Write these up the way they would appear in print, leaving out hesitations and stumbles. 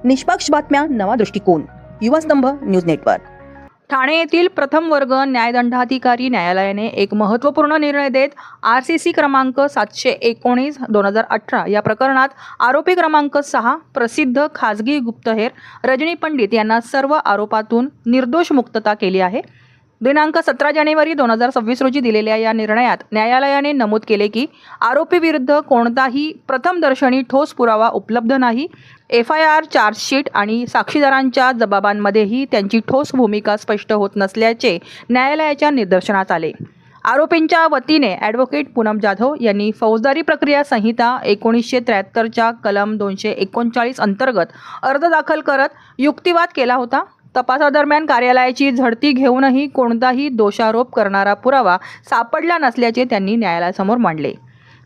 निष्पक्ष बातम्या, नवा दृष्टिकोन. युवा स्तंभ न्यूज नेटवर्क. ठाणे येथील प्रथम वर्ग न्यायदंडाधिकारी न्यायालयाने एक महत्त्वपूर्ण निर्णय देत RCC क्रमांक 719/2018 या प्रकरणात आरोपी क्रमांक 6 प्रसिद्ध खाजगी गुप्तहेर रजनी पंडित यांना सर्व आरोपातून निर्दोष मुक्तता केली आहे. दिनांक 17 जानेवारी 2026 रोजी दिलेल्या या निर्णयात न्यायालयाने नमूद केले की आरोपी विरुद्ध कोणताही प्रथमदर्शनी ठोस पुरावा उपलब्ध नाही. FIR, चार्जशीट आणि साक्षीदारांच्या जबाबांमध्येही त्यांची ठोस भूमिका स्पष्ट होत नसल्याचे न्यायालयाच्या निदर्शनास आले. आरोपींच्या वतीने ॲडव्होकेट पूनम जाधव यांनी फौजदारी प्रक्रिया संहिता 1973च्या कलम 239 अंतर्गत अर्ज दाखल करत युक्तिवाद केला होता. तपासादरम्यान कार्यालयाची झडती घेऊनही कोणताही दोषारोप करणारा पुरावा सापडला नसल्याचे त्यांनी न्यायालयासमोर मांडले.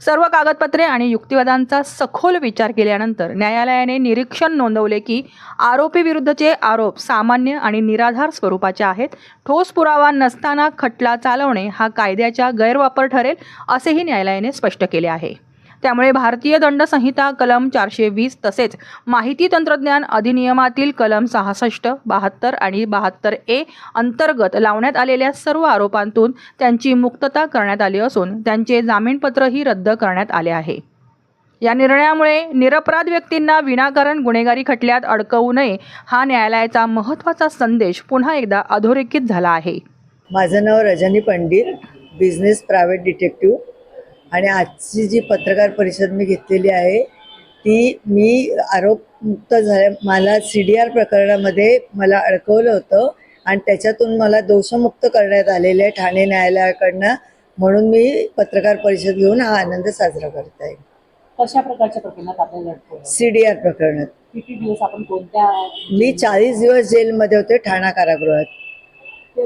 सर्व कागदपत्रे आणि युक्तिवादांचा सखोल विचार केल्यानंतर न्यायालयाने निरीक्षण नोंदवले की आरोपी विरुद्धचे आरोप सामान्य आणि निराधार स्वरूपाचे आहेत. ठोस पुरावा नसताना खटला चालवणे हा कायद्याचा गैरवापर ठरेल असेही न्यायालयाने स्पष्ट केले आहे. त्यामुळे भारतीय दंड संहिता कलम 420 तसेच माहिती तंत्रज्ञान अधिनियमातील कलम 66, 72 आणि 72A अंतर्गत लावण्यात आलेल्या सर्व आरोपांतून त्यांची मुक्तता करण्यात आली असून त्यांचे जामीनपत्रही रद्द करण्यात आले आहे. या निर्णयामुळे निरपराध व्यक्तींना विनाकारण गुन्हेगारी खटल्यात अडकवू नये हा न्यायालयाचा महत्त्वाचा संदेश पुन्हा एकदा अधोरेखित झाला आहे. माझं नाव Rajani Pandit, business private detective. आणि आजची जी पत्रकार परिषद मी घेतलेली आहे ती मी आरोपमुक्त झाल्या मला CDR प्रकरणामध्ये मला अडकवलं होतं आणि त्याच्यातून मला दोषमुक्त करण्यात आलेलं आहे ठाणे न्यायालयाकडनं. म्हणून मी पत्रकार परिषद घेऊन हा आनंद साजरा करत आहे. कशा प्रकारच्या प्रकरणात आपल्याला अडकवलं? CDR प्रकरणात. किती दिवस आपण कोणत्या? मी 40 दिवस जेलमध्ये होते ठाणा कारागृहात.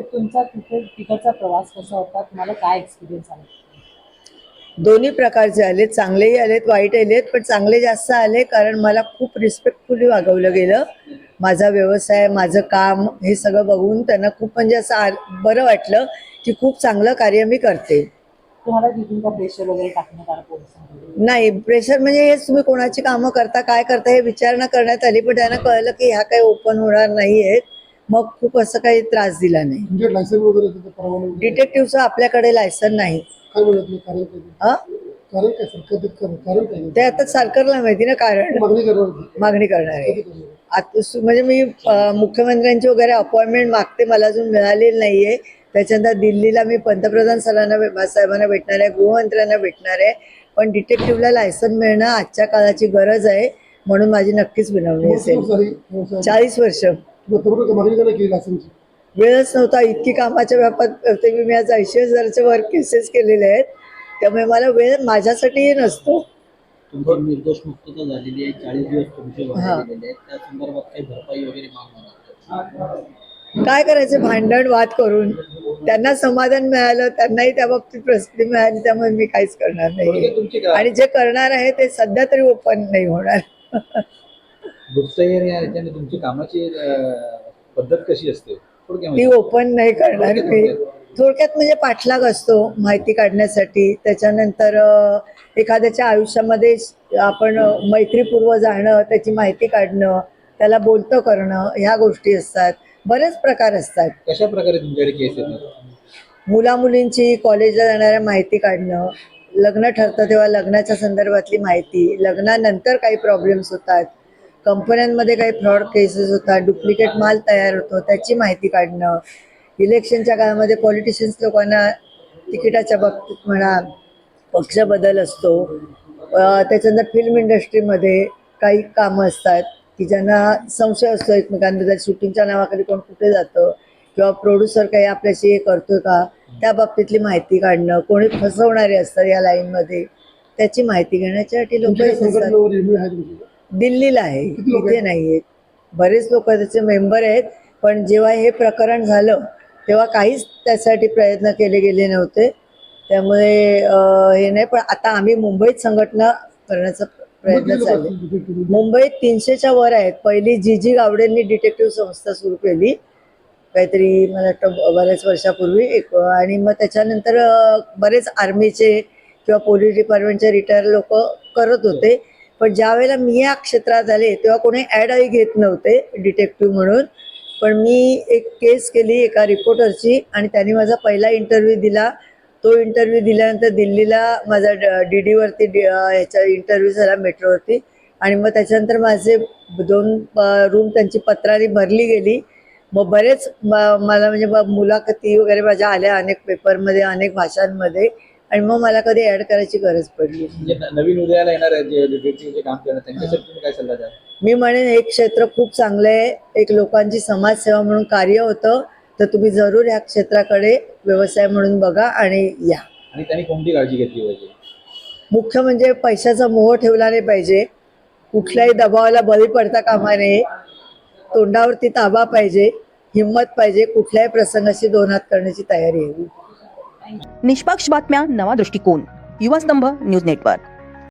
तुमचा तिकडचा प्रवास कसा होता? तुम्हाला काय एक्सपिरियन्स आला? दोन्ही प्रकारचे आलेत, चांगलेही आलेत वाईट आलेत, पण चांगले जास्त आले कारण मला खूप रिस्पेक्टफुली वागवलं गेलं. माझा व्यवसाय, माझं काम हे सगळं बघून त्यांना खूप म्हणजे असं बरं वाटलं की खूप चांगलं कार्य मी करते. तुम्हाला तिथून का प्रेशर वगैरे टाकण्यात आलं पोलिसांकडून? नाही, प्रेशर म्हणजे हेच तुम्ही कोणाची कामं करता, काय करता हे विचारणा करण्यात आली, पण त्यांना कळलं की ह्या काही ओपन होणार नाही आहेत. मग खूप असं काही त्रास दिला नाही. डिटेक्टिव्हचं आपल्याकडे लायसन नाही. ते आता सरकारला माहिती ना, कारण मागणी करणार आहे. आता म्हणजे मी मुख्यमंत्र्यांची वगैरे अपॉइंटमेंट मागते, मला अजून मिळालेली नाहीये. त्याच्यानंतर दिल्लीला मी पंतप्रधान साहेबांना भेटणार आहे, गृहमंत्र्यांना भेटणार आहे. पण डिटेक्टिव्हला लायसन मिळणं आजच्या काळाची गरज आहे, म्हणून माझी नक्कीच विनवणी असेल. 40 वर्ष वेळच नव्हता, इतकी कामाच्या व्यापात होते मी. आज 80,000च्या वर केसेस केलेले आहेत, त्यामुळे मला वेळ माझ्यासाठीही नसतो. तुमची निर्दोष मुक्तता झालेली आहे, 40 दिवस तुमचे वाढलेले आहेत, त्या संदर्भात काही भरपाई वगैरे मागणार? काय करायचं, भांडण वाद करून त्यांना समाधान मिळालं, त्यांनाही त्या बाबतीत प्रसिद्धी मिळाली, त्यामुळे मी काहीच करणार नाही. आणि जे करणार आहे ते सध्या तरी ओपन नाही होणार. गुप्तहेर याच्याने तुमची कामाची पद्धत कशी असते? ती ओपन नाही करणार मी. थोडक्यात म्हणजे पाठलाग असतो माहिती काढण्यासाठी. त्याच्यानंतर एखाद्याच्या आयुष्यामध्ये आपण मैत्रीपूर्व जाणं, त्याची माहिती काढणं, त्याला बोलतं करणं, ह्या गोष्टी असतात. बरेच प्रकार असतात. कशा प्रकारे तुमच्याकडे केस येतात? मुलामुलींची कॉलेजला जाणाऱ्या माहिती काढणं, लग्न ठरतं तेव्हा लग्नाच्या संदर्भातली माहिती, लग्नानंतर काही प्रॉब्लेम्स होतात, कंपन्यांमध्ये काही फ्रॉड केसेस होतात, डुप्लिकेट माल तयार होतो, त्याची माहिती काढणं, इलेक्शनच्या काळामध्ये पॉलिटिशियन्स लोकांना तिकिटाच्या बाबतीत म्हणा पक्ष बदल असतो. त्याच्यानंतर फिल्म इंडस्ट्रीमध्ये काही कामं असतात की ज्यांना संशय असतो एकमेकांबद्दल, शूटिंगच्या नावाखाली कोण कुठे जातं किंवा प्रोड्युसर काही आपल्याशी हे करतो का, त्या बाबतीतली माहिती काढणं. कोणी फसवणारे असतात या लाईनमध्ये, त्याची माहिती घेण्यासाठी लोक असतात. दिल्लीला आहे, इथे नाही आहेत. बरेच लोक त्याचे मेंबर आहेत, पण जेव्हा हे प्रकरण झालं तेव्हा काहीच त्यासाठी प्रयत्न केले गेले नव्हते. त्यामुळे हे नाही. पण आता आम्ही मुंबईत संघटना करण्याचा प्रयत्न चालू आहे. मुंबईत 300च्या वर आहेत. पहिली GG गावडेंनी डिटेक्टिव्ह संस्था सुरू केली काहीतरी मला वाटतं बऱ्याच वर्षापूर्वी आणि मग त्याच्यानंतर बरेच आर्मीचे किंवा पोलीस डिपार्टमेंटचे रिटायर लोक करत होते. पण ज्या वेळेला मी या क्षेत्रात आले तेव्हा कोणी ॲडही घेत नव्हते डिटेक्टिव्ह म्हणून. पण मी एक केस केली एका रिपोर्टरची आणि त्यांनी माझा पहिला इंटरव्ह्यू दिला. तो इंटरव्ह्यू दिल्यानंतर दिल्लीला माझा DDवरती ह्याचा इंटरव्ह्यू झाला मेट्रोवरती. आणि मग त्याच्यानंतर माझे 2 रूम त्यांची पत्राने भरली गेली. मग बरेच मला म्हणजे मुलाखती वगैरे माझ्या आल्या अनेक पेपरमध्ये, अनेक भाषांमध्ये. आणि मग मला कधी ॲड करायची गरज पडली. म्हणजे नवीन उदयाला येणार आहे जे डिटेक्टिव्हचे काम करणार त्यांच्यासाठी तुम्ही काय सल्ला द्याल? मी म्हणेन एक क्षेत्र खूप चांगलं आहे, एक लोकांची समाजसेवा म्हणून कार्य होतं, तर तुम्ही जरूर ह्या क्षेत्राकडे व्यवसाय म्हणून बघा आणि या. आणि त्यांनी कोणती काळजी घेतली पाहिजे? मुख्य म्हणजे पैशाचा मोह ठेवला नाही पाहिजे, कुठल्याही दबावाला बळी पडता कामा नये, तोंडावरती ताबा पाहिजे, हिंमत पाहिजे, कुठल्याही प्रसंगाशी 2 हात करण्याची तयारी हवी. निष्पक्ष बातम्या, नवा दृष्टिकोन. युवा स्तंभ न्यूज नेटवर्क.